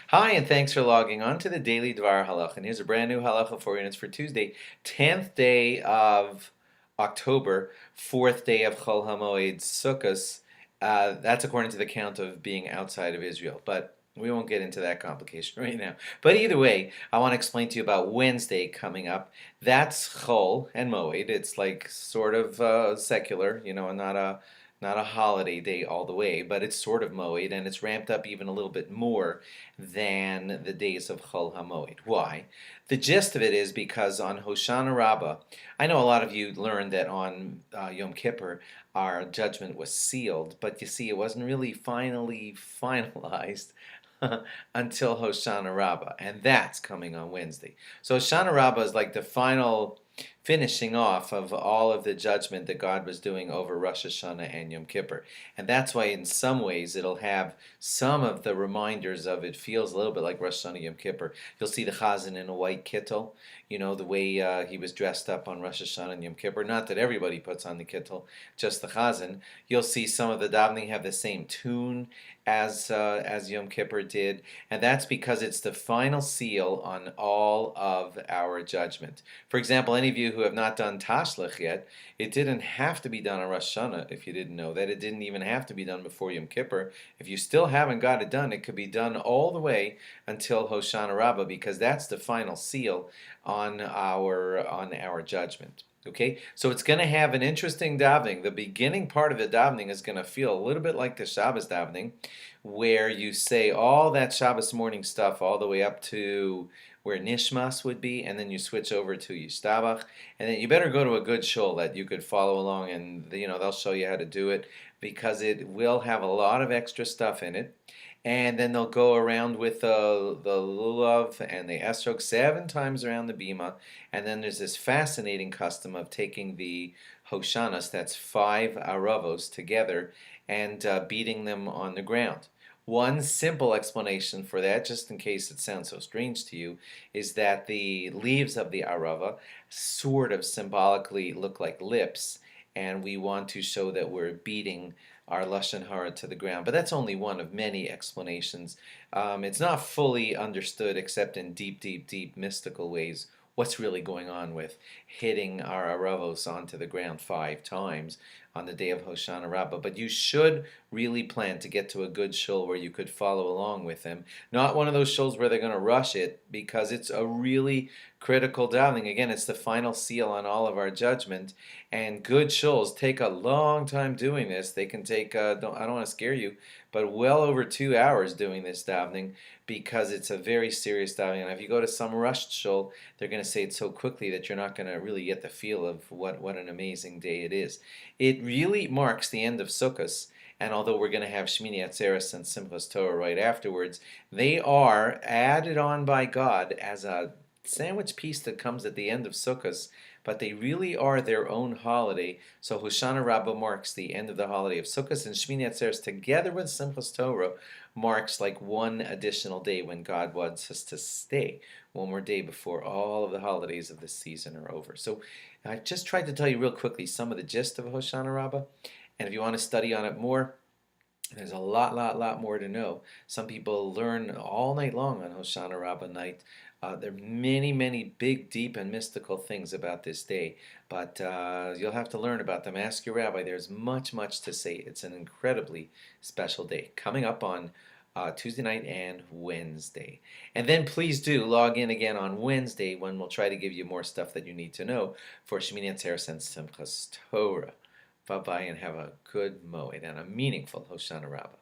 Hi, and thanks for logging on to the Daily DVAR Halacha. And here's a brand new Halacha for you, and it's for Tuesday, 10th day of October, 4th day of Chol HaMoed Sukkos. That's according to the count of being outside of Israel, but we won't get into that complication right now. But either way, I want to explain to you about Wednesday coming up. That's Chol and Moed. It's like sort of secular, not a holiday day all the way, but it's sort of Moed, and it's ramped up even a little bit more than the days of Chol HaMoed. Why? The gist of it is because on Hoshana Rabbah, I know a lot of you learned that on Yom Kippur our judgment was sealed, but you see, it wasn't really finally finalized until Hoshana Rabbah, and that's coming on Wednesday. So Hoshana Rabbah is like the final finishing off of all of the judgment that God was doing over Rosh Hashanah and Yom Kippur. And that's why in some ways it'll have some of the reminders of it feels a little bit like Rosh Hashanah Yom Kippur. You'll see the Chazan in a white kittel, the way he was dressed up on Rosh Hashanah and Yom Kippur. Not that everybody puts on the kittel, just the Chazan. You'll see some of the davening have the same tune as Yom Kippur did, and that's because it's the final seal on all of our judgment. For example, any of you who have not done Tashlech yet, it didn't have to be done on Rosh Hashanah, if you didn't know that. It didn't even have to be done before Yom Kippur. If you still haven't got it done, it could be done all the way until Hoshana Rabbah, because that's the final seal on our judgment. Okay, so it's going to have an interesting davening. The beginning part of the davening is going to feel a little bit like the Shabbos davening, where you say all that Shabbos morning stuff all the way up to where Nishmas would be, and then you switch over to Yishtabach, and then you better go to a good shul that you could follow along, and they'll show you how to do it, because it will have a lot of extra stuff in it. And then they'll go around with the lulav and the esrog 7 times around the bima. And then there's this fascinating custom of taking the hoshanas, that's 5 aravos, together and beating them on the ground. One simple explanation for that, just in case it sounds so strange to you, is that the leaves of the arava sort of symbolically look like lips, and we want to show that we're beating our lashon hara to the ground. But that's only one of many explanations. It's not fully understood except in deep, deep, deep mystical ways what's really going on with hitting our aravos onto the ground 5 times on the day of Hoshana Rabbah. But you should really plan to get to a good shul where you could follow along with them. Not one of those shuls where they're going to rush it, because it's a really critical davening. Again, it's the final seal on all of our judgment, and good shuls take a long time doing this. They can take, I don't want to scare you, but well over 2 hours doing this davening, because it's a very serious davening. And if you go to some rushed shul, they're going to say it so quickly that you're not going to really get the feel of what an amazing day it is. It really marks the end of Sukkos, and although we're going to have Shmini Atzeres and Simchas Torah right afterwards, they are added on by God as a sandwich piece that comes at the end of Sukkos, but they really are their own holiday. So Hoshana Rabbah marks the end of the holiday of Sukkot, and Shmini Atzeres together with Simchas Torah marks like one additional day when God wants us to stay one more day before all of the holidays of the season are over. So I just tried to tell you real quickly some of the gist of Hoshana Rabbah, and if you want to study on it more, there's a lot more to know. Some people learn all night long on Hoshana Rabbah night. There are many big, deep, and mystical things about this day, but you'll have to learn about them. Ask your rabbi. There's much to say. It's an incredibly special day coming up on Tuesday night and Wednesday. And then please do log in again on Wednesday, when we'll try to give you more stuff that you need to know for Shmini Atzeres and Simchas Torah. Bye-bye, and have a good Moed and a meaningful Hoshana Rabbah.